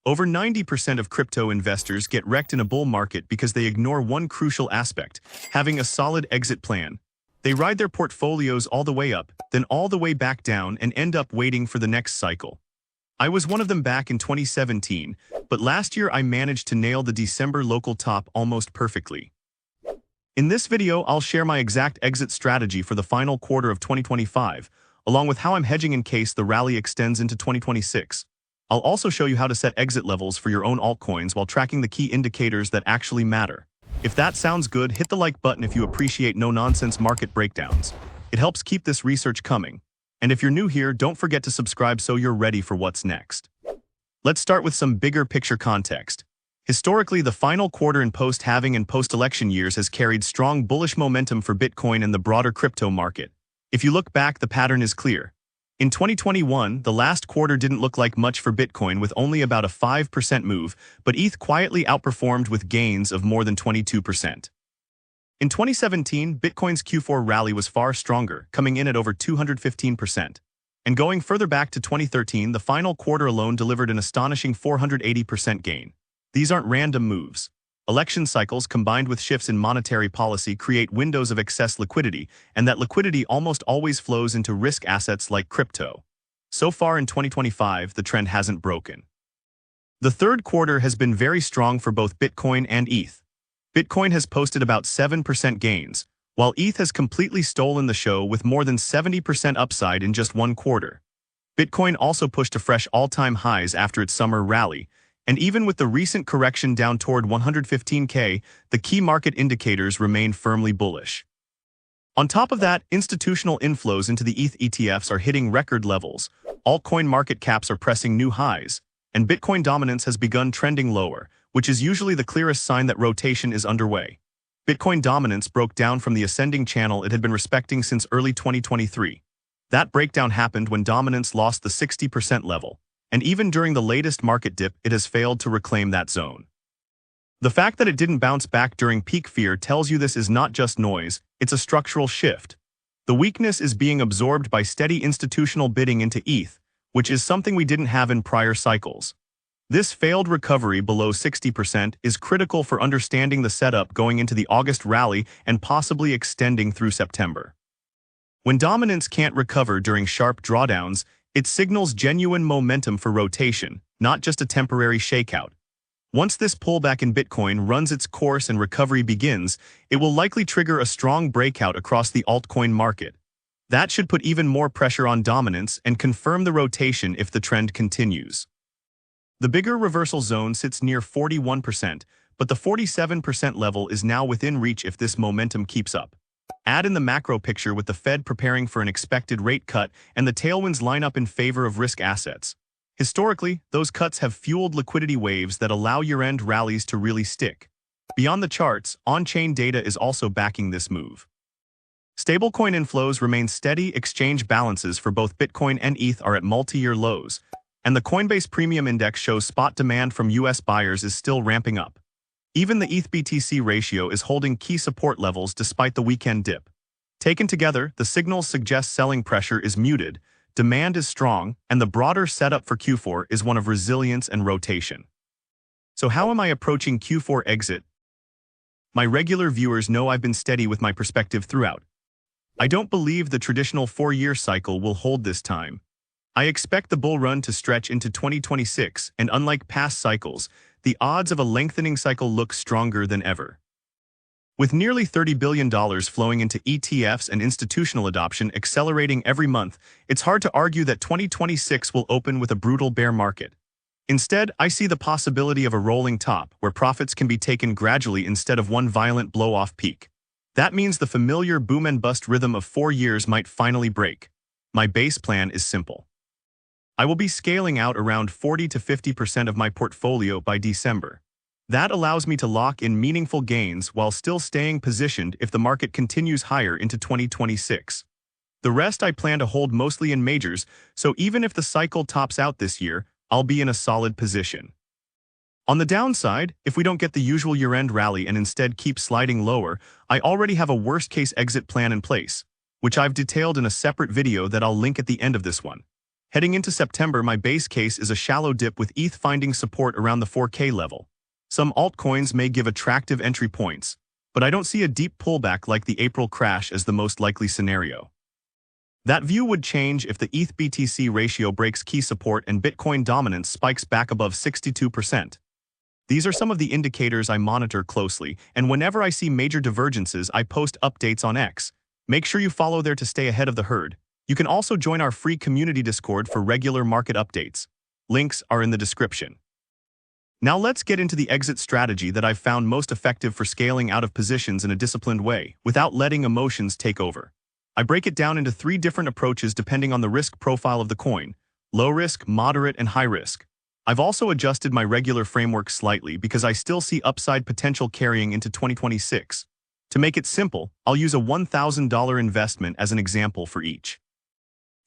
Over 90% of crypto investors get wrecked in a bull market because they ignore one crucial aspect: having a solid exit plan. They ride their portfolios all the way up, then all the way back down, and end up waiting for the next cycle. I was one of them back in 2017, but last year I managed to nail the December local top almost perfectly. In this video, I'll share my exact exit strategy for the final quarter of 2025, along with how I'm hedging in case the rally extends into 2026. I'll also show you how to set exit levels for your own altcoins while tracking the key indicators that actually matter. If that sounds good, hit the like button if you appreciate no-nonsense market breakdowns. It helps keep this research coming. And if you're new here, don't forget to subscribe so you're ready for what's next. Let's start with some bigger picture context. Historically, the final quarter in post-halving and post-election years has carried strong bullish momentum for Bitcoin and the broader crypto market. If you look back, the pattern is clear. In 2021, the last quarter didn't look like much for Bitcoin with only about a 5% move, but ETH quietly outperformed with gains of more than 22%. In 2017, Bitcoin's Q4 rally was far stronger, coming in at over 215%. And going further back to 2013, the final quarter alone delivered an astonishing 480% gain. These aren't random moves. Election cycles combined with shifts in monetary policy create windows of excess liquidity, and that liquidity almost always flows into risk assets like crypto. So far in 2025, the trend hasn't broken. The third quarter has been very strong for both Bitcoin and ETH. Bitcoin has posted about 7% gains, while ETH has completely stolen the show with more than 70% upside in just one quarter. Bitcoin also pushed to fresh all-time highs after its summer rally, and even with the recent correction down toward 115K, the key market indicators remain firmly bullish. On top of that, institutional inflows into the ETH ETFs are hitting record levels, altcoin market caps are pressing new highs, and Bitcoin dominance has begun trending lower, which is usually the clearest sign that rotation is underway. Bitcoin dominance broke down from the ascending channel it had been respecting since early 2023. That breakdown happened when dominance lost the 60% level. And even during the latest market dip, it has failed to reclaim that zone. The fact that it didn't bounce back during peak fear tells you this is not just noise, it's a structural shift. The weakness is being absorbed by steady institutional bidding into ETH, which is something we didn't have in prior cycles. This failed recovery below 60% is critical for understanding the setup going into the August rally and possibly extending through September. When dominance can't recover during sharp drawdowns, it signals genuine momentum for rotation, not just a temporary shakeout. Once this pullback in Bitcoin runs its course and recovery begins, it will likely trigger a strong breakout across the altcoin market. That should put even more pressure on dominance and confirm the rotation if the trend continues. The bigger reversal zone sits near 41%, but the 47% level is now within reach if this momentum keeps up. Add in the macro picture with the Fed preparing for an expected rate cut and the tailwinds line up in favor of risk assets. Historically, those cuts have fueled liquidity waves that allow year-end rallies to really stick. Beyond the charts, on-chain data is also backing this move. Stablecoin inflows remain steady, exchange balances for both Bitcoin and ETH are at multi-year lows, and the Coinbase Premium Index shows spot demand from US buyers is still ramping up. Even the ETH-BTC ratio is holding key support levels despite the weekend dip. Taken together, the signals suggest selling pressure is muted, demand is strong, and the broader setup for Q4 is one of resilience and rotation. So how am I approaching Q4 exit? My regular viewers know I've been steady with my perspective throughout. I don't believe the traditional 4-year cycle will hold this time. I expect the bull run to stretch into 2026, and unlike past cycles, the odds of a lengthening cycle look stronger than ever. With nearly $30 billion flowing into ETFs and institutional adoption accelerating every month, it's hard to argue that 2026 will open with a brutal bear market. Instead, I see the possibility of a rolling top, where profits can be taken gradually instead of one violent blow-off peak. That means the familiar boom and bust rhythm of 4 years might finally break. My base plan is simple. I will be scaling out around 40 to 50% of my portfolio by December. That allows me to lock in meaningful gains while still staying positioned if the market continues higher into 2026. The rest I plan to hold mostly in majors, so even if the cycle tops out this year, I'll be in a solid position. On the downside, if we don't get the usual year-end rally and instead keep sliding lower, I already have a worst-case exit plan in place, which I've detailed in a separate video that I'll link at the end of this one. Heading into September, my base case is a shallow dip with ETH finding support around the 4K level. Some altcoins may give attractive entry points, but I don't see a deep pullback like the April crash as the most likely scenario. That view would change if the ETH-BTC ratio breaks key support and Bitcoin dominance spikes back above 62%. These are some of the indicators I monitor closely, and whenever I see major divergences, I post updates on X. Make sure you follow there to stay ahead of the herd. You can also join our free community Discord for regular market updates. Links are in the description. Now let's get into the exit strategy that I've found most effective for scaling out of positions in a disciplined way, without letting emotions take over. I break it down into 3 different approaches depending on the risk profile of the coin: low risk, moderate, and high risk. I've also adjusted my regular framework slightly because I still see upside potential carrying into 2026. To make it simple, I'll use a $1,000 investment as an example for each.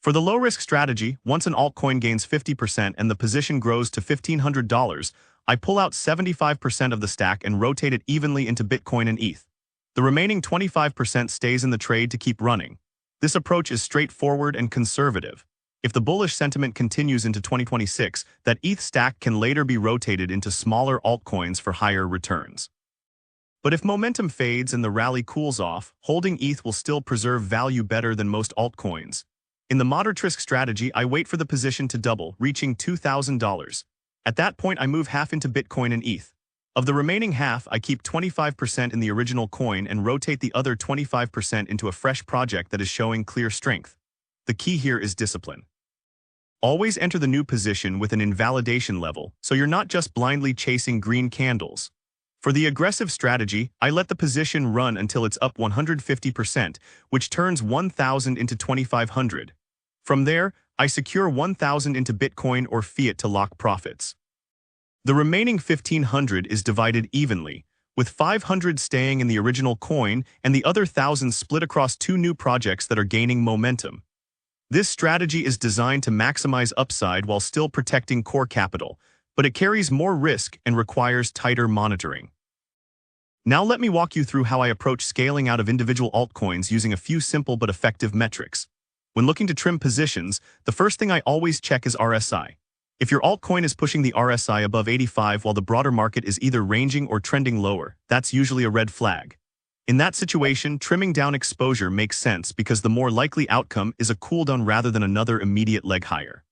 For the low-risk strategy, once an altcoin gains 50% and the position grows to $1,500, I pull out 75% of the stack and rotate it evenly into Bitcoin and ETH. The remaining 25% stays in the trade to keep running. This approach is straightforward and conservative. If the bullish sentiment continues into 2026, that ETH stack can later be rotated into smaller altcoins for higher returns. But if momentum fades and the rally cools off, holding ETH will still preserve value better than most altcoins. In the moderate risk strategy, I wait for the position to double, reaching $2,000. At that point, I move half into Bitcoin and ETH. Of the remaining half, I keep 25% in the original coin and rotate the other 25% into a fresh project that is showing clear strength. The key here is discipline. Always enter the new position with an invalidation level, so you're not just blindly chasing green candles. For the aggressive strategy, I let the position run until it's up 150%, which turns 1,000 into 2,500. From there, I secure 1,000 into Bitcoin or fiat to lock profits. The remaining 1,500 is divided evenly, with 500 staying in the original coin and the other 1,000 split across 2 new projects that are gaining momentum. This strategy is designed to maximize upside while still protecting core capital, but it carries more risk and requires tighter monitoring. Now let me walk you through how I approach scaling out of individual altcoins using a few simple but effective metrics. When looking to trim positions, the first thing I always check is RSI. If your altcoin is pushing the RSI above 85 while the broader market is either ranging or trending lower, that's usually a red flag. In that situation, trimming down exposure makes sense because the more likely outcome is a cooldown rather than another immediate leg higher.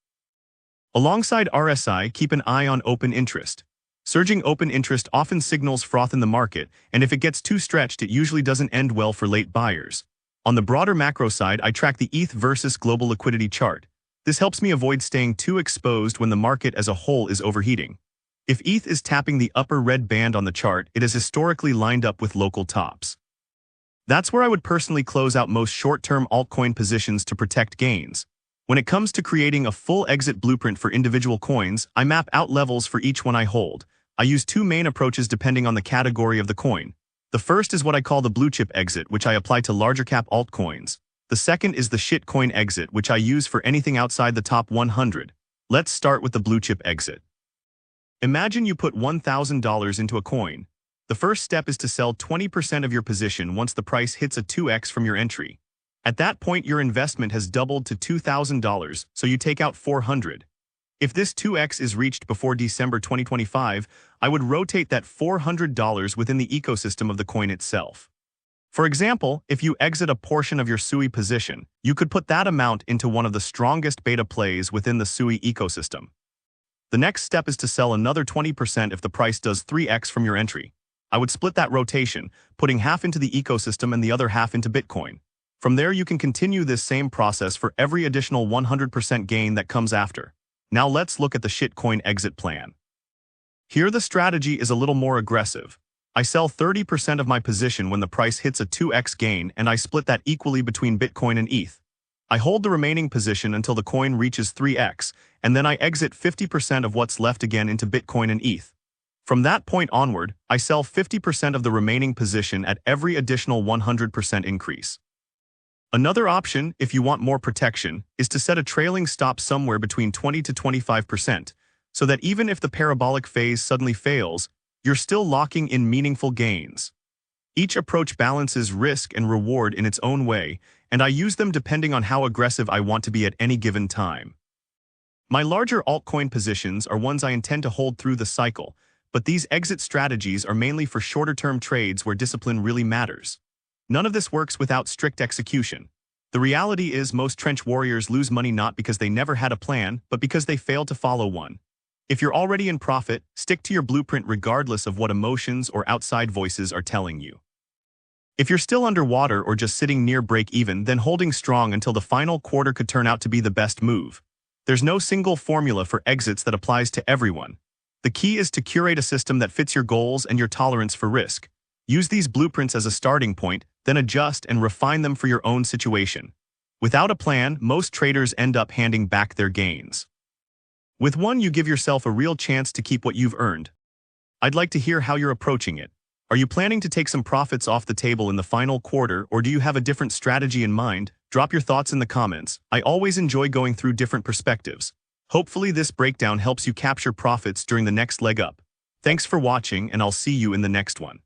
Alongside RSI, keep an eye on open interest. Surging open interest often signals froth in the market, and if it gets too stretched, it usually doesn't end well for late buyers. On the broader macro side, I track the ETH versus global liquidity chart. This helps me avoid staying too exposed when the market as a whole is overheating. If ETH is tapping the upper red band on the chart, it is historically lined up with local tops. That's where I would personally close out most short-term altcoin positions to protect gains. When it comes to creating a full exit blueprint for individual coins, I map out levels for each one I hold. I use 2 main approaches depending on the category of the coin. The first is what I call the blue chip exit, which I apply to larger cap altcoins. The second is the shitcoin exit, which I use for anything outside the top 100. Let's start with the blue chip exit. Imagine you put $1,000 into a coin. The first step is to sell 20% of your position once the price hits a 2x from your entry. At that point, your investment has doubled to $2,000, so you take out $400. If this 2x is reached before December 2025, I would rotate that $400 within the ecosystem of the coin itself. For example, if you exit a portion of your SUI position, you could put that amount into one of the strongest beta plays within the SUI ecosystem. The next step is to sell another 20% if the price does 3x from your entry. I would split that rotation, putting half into the ecosystem and the other half into Bitcoin. From there, you can continue this same process for every additional 100% gain that comes after. Now let's look at the shitcoin exit plan. Here the strategy is a little more aggressive. I sell 30% of my position when the price hits a 2x gain, and I split that equally between Bitcoin and ETH. I hold the remaining position until the coin reaches 3x, and then I exit 50% of what's left again into Bitcoin and ETH. From that point onward, I sell 50% of the remaining position at every additional 100% increase. Another option, if you want more protection, is to set a trailing stop somewhere between 20 to 25%, so that even if the parabolic phase suddenly fails, you're still locking in meaningful gains. Each approach balances risk and reward in its own way, and I use them depending on how aggressive I want to be at any given time. My larger altcoin positions are ones I intend to hold through the cycle, but these exit strategies are mainly for shorter-term trades where discipline really matters. None of this works without strict execution. The reality is most trench warriors lose money not because they never had a plan, but because they failed to follow one. If you're already in profit, stick to your blueprint regardless of what emotions or outside voices are telling you. If you're still underwater or just sitting near break-even, then holding strong until the final quarter could turn out to be the best move. There's no single formula for exits that applies to everyone. The key is to curate a system that fits your goals and your tolerance for risk. Use these blueprints as a starting point, then adjust and refine them for your own situation. Without a plan, most traders end up handing back their gains. With one, you give yourself a real chance to keep what you've earned. I'd like to hear how you're approaching it. Are you planning to take some profits off the table in the final quarter, or do you have a different strategy in mind? Drop your thoughts in the comments. I always enjoy going through different perspectives. Hopefully this breakdown helps you capture profits during the next leg up. Thanks for watching, and I'll see you in the next one.